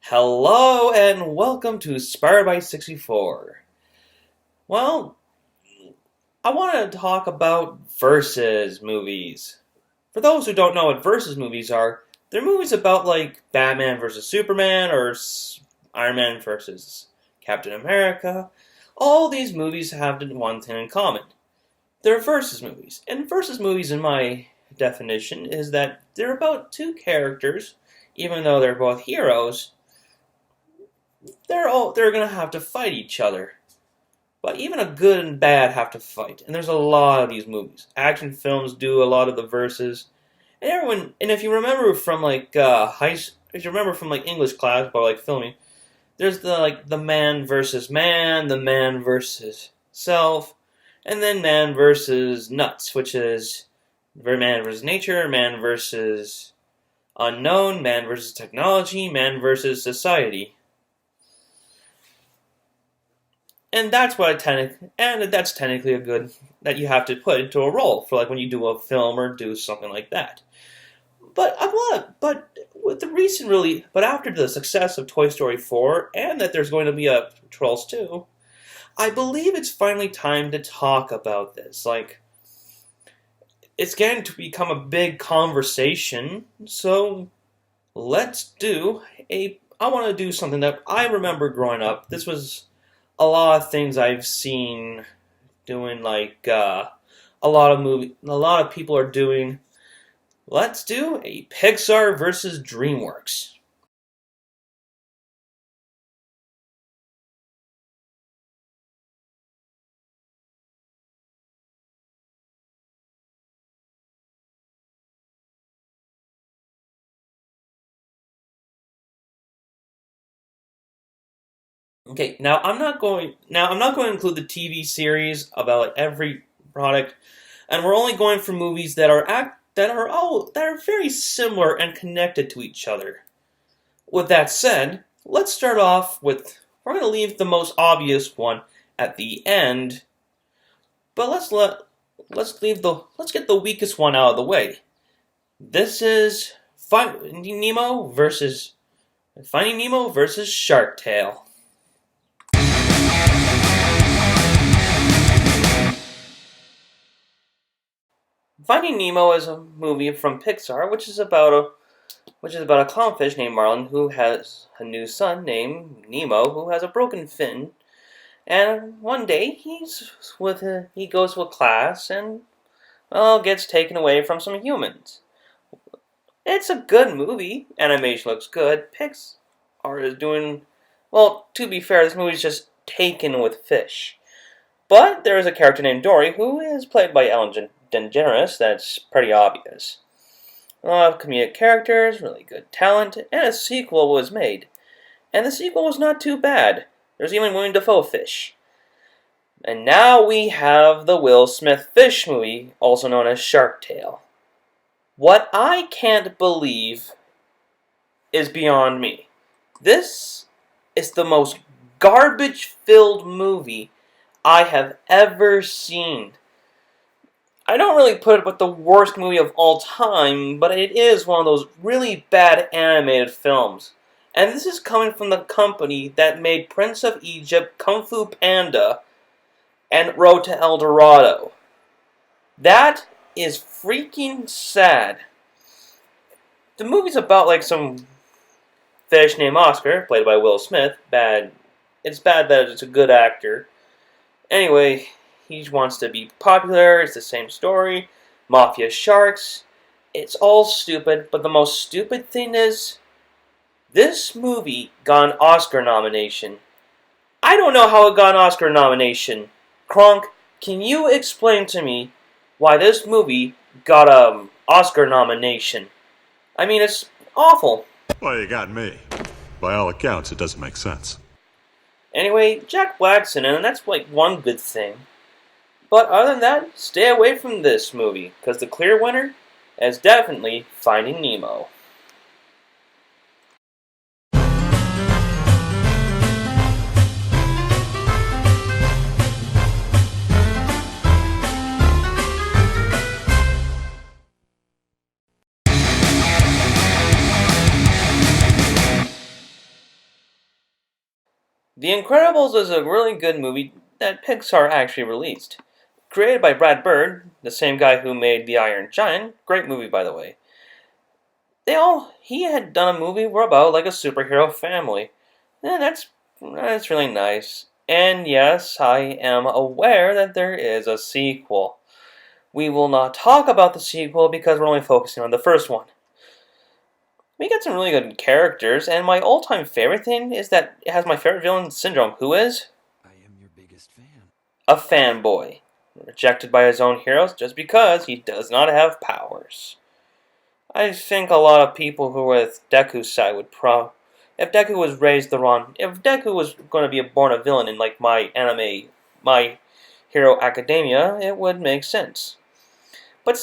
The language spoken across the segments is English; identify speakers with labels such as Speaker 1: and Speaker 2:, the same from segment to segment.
Speaker 1: Hello and welcome to Spiderbyte64. Well, I want to talk about versus movies. For those who don't know what versus movies are, they're movies about like Batman versus Superman or Iron Man versus Captain America. All these movies have one thing in common. They're versus movies. And versus movies, in my definition, is that they're about two characters, even though they're both heroes. They're gonna have to fight each other. But even a good and bad have to fight. And there's a lot of these movies. Action films do a lot of the verses. And if you remember from if you remember from like English class or like filming, there's the man versus man, the man versus self, and then man versus nuts, which is man versus nature, man versus unknown, man versus technology, man versus society. And that's that's technically a good that you have to put into a role for like when you do a film or do something like that. But after the success of Toy Story 4 and that there's going to be a Trolls 2, I believe it's finally time to talk about this. Like, it's getting to become a big conversation, so I want to do something that I remember growing up. This was a lot of things I've seen doing, a lot of people are doing. Let's do a Pixar versus Dreamworks. Okay, I'm not going to include the TV series about like every product, and we're only going for movies that are very similar and connected to each other. With that said, let's start off with we're going to leave the most obvious one at the end, but let's get the weakest one out of the way. This is Finding Nemo versus Shark Tale. Finding Nemo is a movie from Pixar, which is about a clownfish named Marlin who has a new son named Nemo who has a broken fin. And one day he goes to a class and gets taken away from some humans. It's a good movie. Animation looks good. Pixar is doing well. To be fair, this movie's just taken with fish. But there is a character named Dory who is played by Ellen DeGeneres. That's pretty obvious. A lot of comedic characters, really good talent, and a sequel was made. And the sequel was not too bad. There's even William Dafoe fish. And now we have the Will Smith fish movie, also known as Shark Tale. What I can't believe is beyond me. This is the most garbage-filled movie I have ever seen. I don't really put it with the worst movie of all time, but it is one of those really bad animated films. And this is coming from the company that made Prince of Egypt, Kung Fu Panda, and Road to El Dorado. That is freaking sad. The movie's about like some fish named Oscar, played by Will Smith. It's bad that it's a good actor. Anyway, he wants to be popular. It's the same story. Mafia sharks. It's all stupid, but the most stupid thing is this movie got an Oscar nomination. I don't know how it got an Oscar nomination. Kronk, can you explain to me why this movie got an Oscar nomination? I mean, it's awful.
Speaker 2: Well, you got me. By all accounts, it doesn't make sense.
Speaker 1: Anyway, Jack Black's in it, and that's like one good thing. But other than that, stay away from this movie, because the clear winner is definitely Finding Nemo. The Incredibles is a really good movie that Pixar actually released. Created by Brad Bird, the same guy who made The Iron Giant. Great movie, by the way. He had done a movie about like a superhero family. And that's really nice. And yes, I am aware that there is a sequel. We will not talk about the sequel because we're only focusing on the first one. We get some really good characters, and my all-time favorite thing is that it has my favorite villain syndrome, who is
Speaker 3: I am your biggest fan.
Speaker 1: a fanboy, rejected by his own heroes just because he does not have powers. I think a lot of people who are with Deku's side would if Deku was raised if Deku was going to be born a villain in like my anime, My Hero Academia, it would make sense. But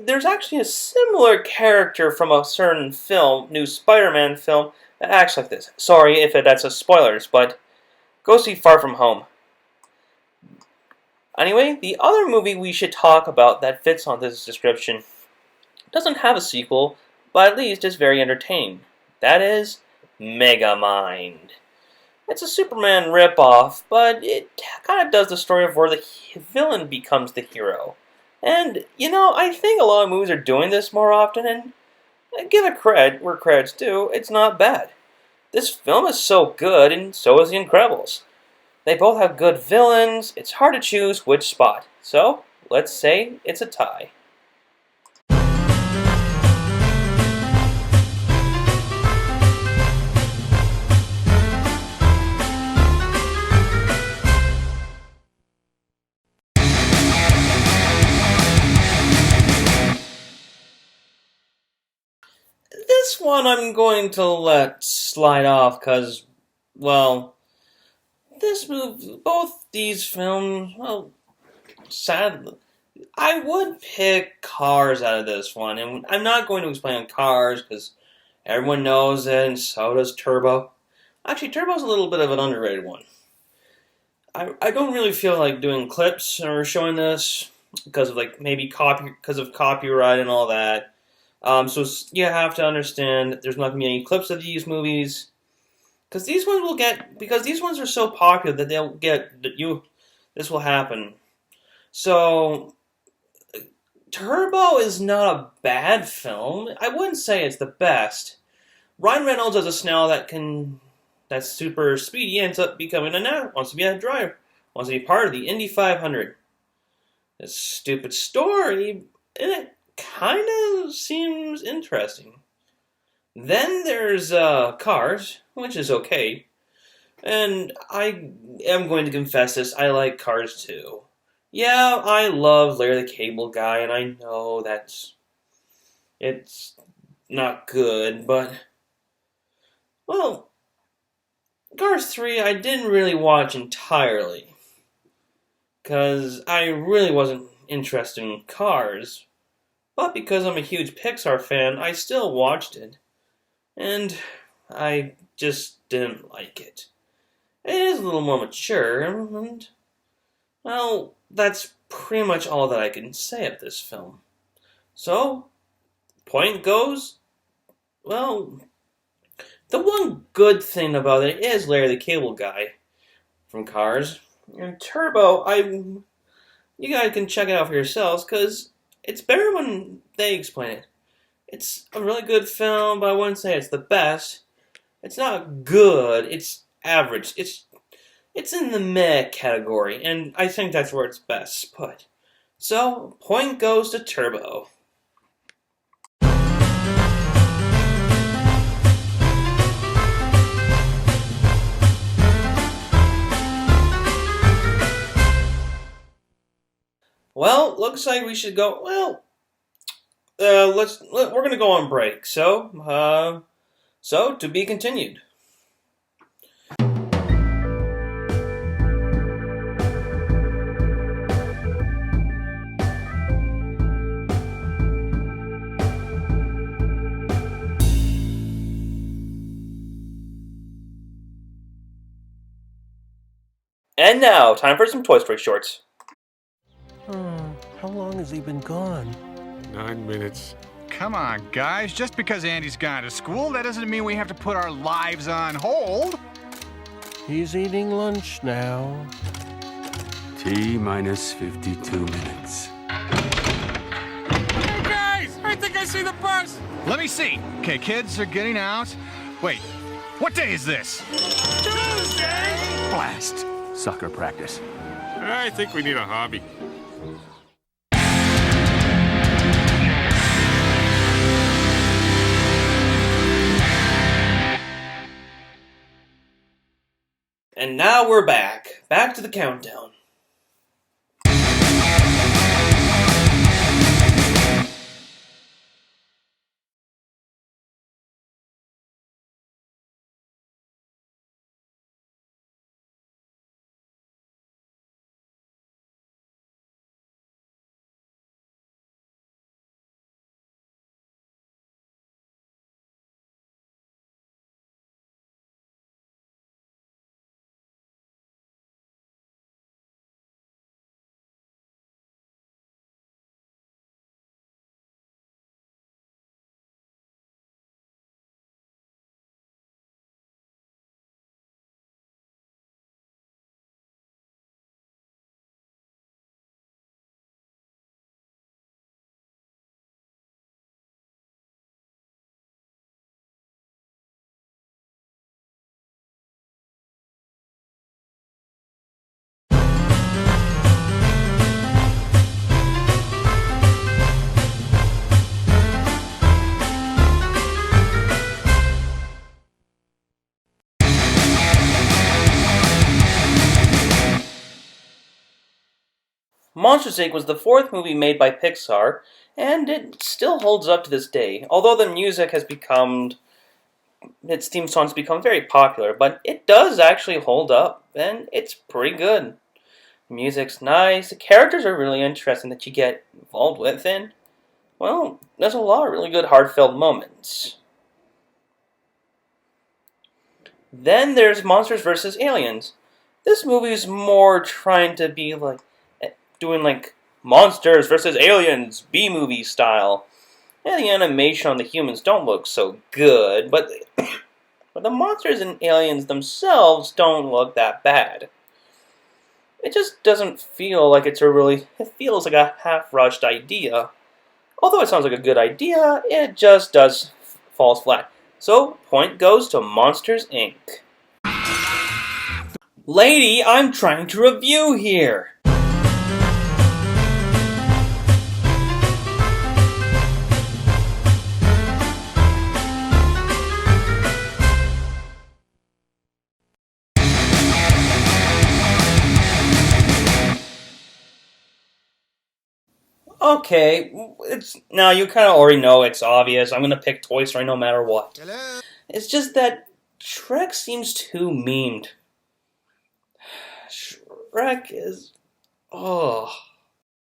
Speaker 1: there's actually a similar character from a certain film, new Spider-Man film, that acts like this. Sorry if that's a spoilers, but go see Far From Home. Anyway, the other movie we should talk about that fits on this description doesn't have a sequel, but at least is very entertaining. That is Megamind. It's a Superman ripoff, but it kind of does the story of where the villain becomes the hero. And, I think a lot of movies are doing this more often, and I give it credit where credit's due, it's not bad. This film is so good, and so is The Incredibles. They both have good villains, it's hard to choose which spot. So, let's say it's a tie. This one I'm going to let slide off because, both these films, sadly, I would pick Cars out of this one, and I'm not going to explain Cars because everyone knows it, and so does Turbo. Actually, Turbo's a little bit of an underrated one. I don't really feel like doing clips or showing this because of because of copyright and all that. So you have to understand that there's not going to be any clips of these movies. Because these ones are so popular that this will happen. So, Turbo is not a bad film. I wouldn't say it's the best. Ryan Reynolds as a snail that's super speedy, ends up becoming wants to be a driver, wants to be part of the Indy 500. This stupid story, and it kind of seems interesting. Then there's Cars, which is okay. And I am going to confess this, I like Cars too. Yeah, I love Larry the Cable Guy, and I know it's not good, but, Cars 3 I didn't really watch entirely, because I really wasn't interested in Cars, but because I'm a huge Pixar fan, I still watched it. And I just didn't like it. It is a little more mature, and, that's pretty much all that I can say of this film. So, point goes, the one good thing about it is Larry the Cable Guy from Cars. And Turbo, you guys can check it out for yourselves, because it's better when they explain it. It's a really good film, but I wouldn't say it's the best. It's not good, it's average. It's in the meh category, and I think that's where it's best put. So, point goes to Turbo. Well, looks like we should go, we're gonna go on break. So to be continued. And now, time for some Toy Story shorts.
Speaker 4: How long has he been gone?
Speaker 5: 9 minutes.
Speaker 6: Come on, guys. Just because Andy's gone to school, that doesn't mean we have to put our lives on hold.
Speaker 4: He's eating lunch now.
Speaker 3: T minus 52 minutes.
Speaker 5: Hey guys, I think I see the bus.
Speaker 6: Let me see. Okay, kids are getting out. Wait, what day is this?
Speaker 5: Tuesday.
Speaker 3: Blast. Soccer practice.
Speaker 5: I think we need a hobby.
Speaker 1: And now we're back. Back to the countdown. Monsters, Inc. was the fourth movie made by Pixar, and it still holds up to this day, although the music has become, its theme songs become very popular, but it does actually hold up, and it's pretty good. The music's nice, the characters are really interesting that you get involved with, and, well, there's a lot of really good heartfelt moments. Then there's Monsters vs. Aliens. This movie is more trying to be like, doing like Monsters vs. Aliens, B-movie style. And the animation on the humans don't look so good, but the monsters and aliens themselves don't look that bad. It just doesn't feel like it feels like a half-rushed idea. Although it sounds like a good idea, it just does fall flat. So, point goes to Monsters, Inc. Lady, I'm trying to review here! Okay, now you kind of already know it's obvious. I'm gonna pick Toy Story no matter what. Hello? It's just that Shrek seems too memed. Shrek is... oh.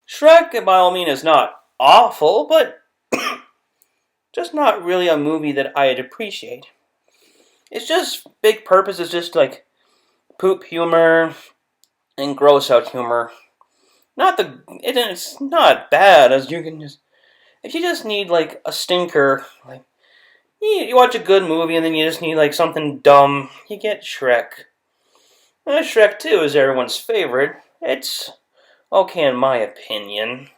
Speaker 1: Shrek, by all means, is not awful, but just not really a movie that I'd appreciate. It's just, big purpose is just like poop humor and gross out humor. It's not bad, as you can just... if you just need, like, a stinker, like, you watch a good movie and then you just need, like, something dumb, you get Shrek. Shrek 2 is everyone's favorite. It's okay in my opinion.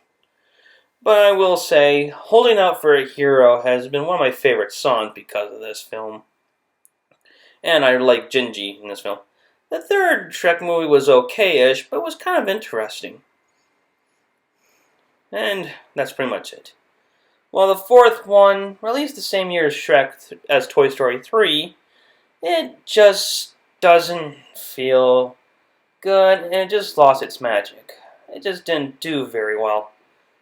Speaker 1: But I will say, Holding Out for a Hero has been one of my favorite songs because of this film. And I like Gingy in this film. The third Shrek movie was okay-ish, but was kind of interesting. And that's pretty much it. Well, the fourth one, released the same year as Shrek, as Toy Story 3, it just doesn't feel good, and it just lost its magic. It just didn't do very well.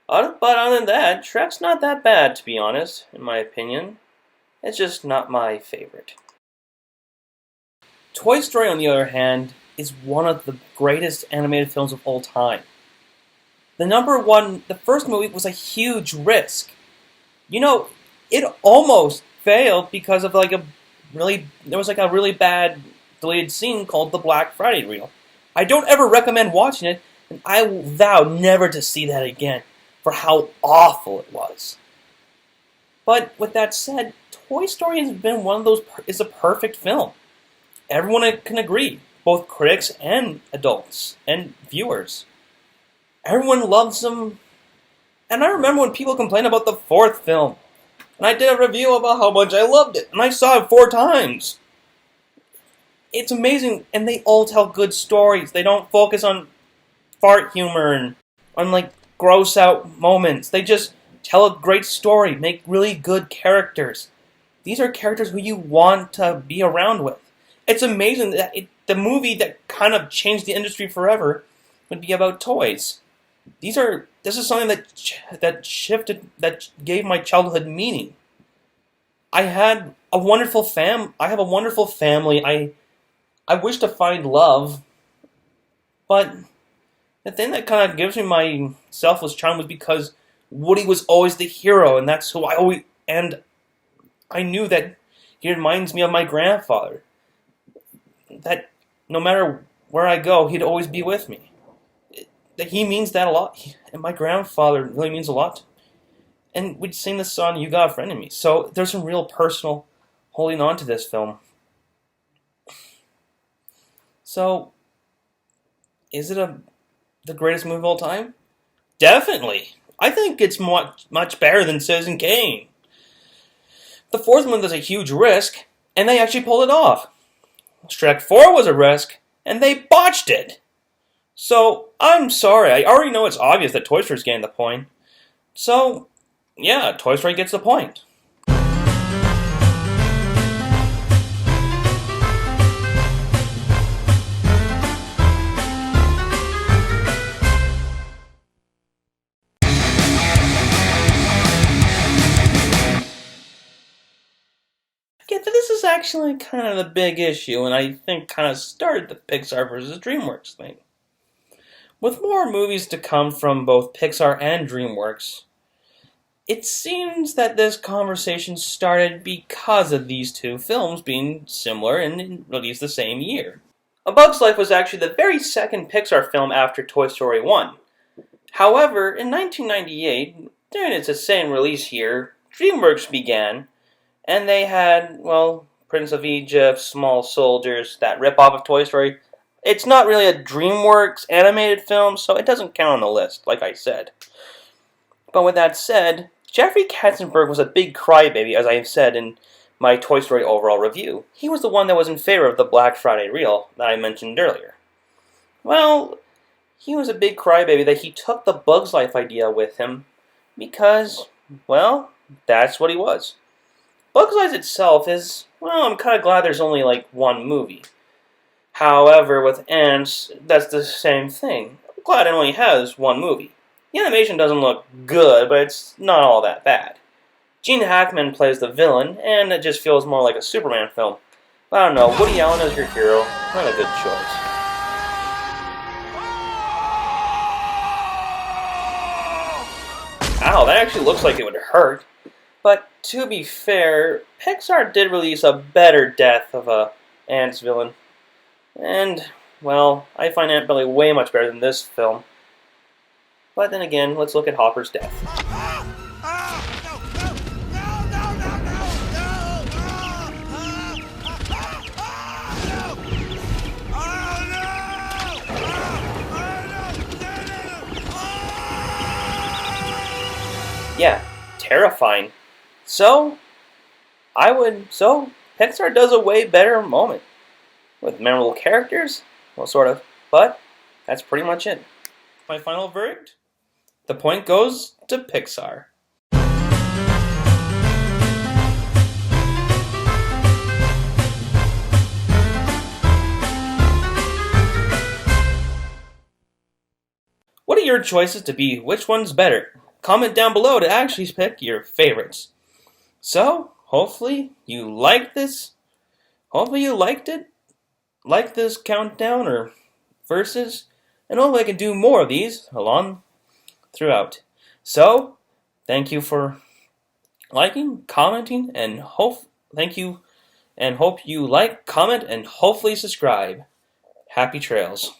Speaker 1: But other than that, Shrek's not that bad, to be honest, in my opinion. It's just not my favorite. Toy Story, on the other hand, is one of the greatest animated films of all time. The first movie was a huge risk. You know, it almost failed because of there was a really bad deleted scene called the Black Friday reel. I don't ever recommend watching it, and I vow never to see that again for how awful it was. But with that said, Toy Story has been is a perfect film. everyone can agree, both critics and adults and viewers. Everyone loves them. And I remember when people complained about the fourth film. And I did a review about how much I loved it. And I saw it 4 times. It's amazing. And they all tell good stories. They don't focus on fart humor and on like gross out moments. They just tell a great story. Make really good characters. These are characters who you want to be around with. It's amazing that the movie that kind of changed the industry forever would be about toys. This is something that gave my childhood meaning. I have a wonderful family. I wish to find love, but the thing that kind of gives me my selfless charm was because Woody was always the hero, and that's who I knew that he reminds me of my grandfather. That no matter where I go, he'd always be with me. That he means that a lot, and my grandfather really means a lot. And we'd sing the song "You Got a Friend in Me," so there's some real personal holding on to this film. So, is it the greatest movie of all time? Definitely. I think it's much better than Citizen Kane. The fourth one was a huge risk, and they actually pulled it off. Shrek 4 was a risk, and they botched it. So, I'm sorry, I already know it's obvious that Toy Story's getting the point. So, yeah, Toy Story gets the point. Yeah, this is actually kind of the big issue, and I think kind of started the Pixar versus Dreamworks thing. With more movies to come from both Pixar and Dreamworks, it seems that this conversation started because of these two films being similar and released the same year. A Bug's Life was actually the very second Pixar film after Toy Story 1. However, in 1998, during its same release year, Dreamworks began, and they had, well, Prince of Egypt, Small Soldiers, that ripoff of Toy Story. It's not really a DreamWorks animated film, so it doesn't count on the list, like I said. But with that said, Jeffrey Katzenberg was a big crybaby, as I have said in my Toy Story overall review. He was the one that was in favor of the Black Friday reel that I mentioned earlier. Well, he was a big crybaby that he took the Bug's Life idea with him because, well, that's what he was. Bug's Life itself is, well, I'm kind of glad there's only like one movie. However, with Ants, that's the same thing. I'm glad it only has one movie. The animation doesn't look good, but it's not all that bad. Gene Hackman plays the villain, and it just feels more like a Superman film. But I don't know, Woody Allen as your hero, not a good choice. Ow, that actually looks like it would hurt. But to be fair, Pixar did release a better death of a Ants villain. And, well, I find Aunt Belly way much better than this film. But then again, let's look at Hopper's death. Yeah, terrifying. So Pixar does a way better moment. With memorable characters? Well, sort of. But that's pretty much it. My final verdict? The point goes to Pixar. What are your choices to be which one's better? Comment down below to actually pick your favorites. So, hopefully you liked this. Hopefully you liked it. Like this countdown or verses, and hopefully I can do more of these along throughout. So, thank you for liking, commenting, and hope you like, comment, and hopefully subscribe. Happy trails.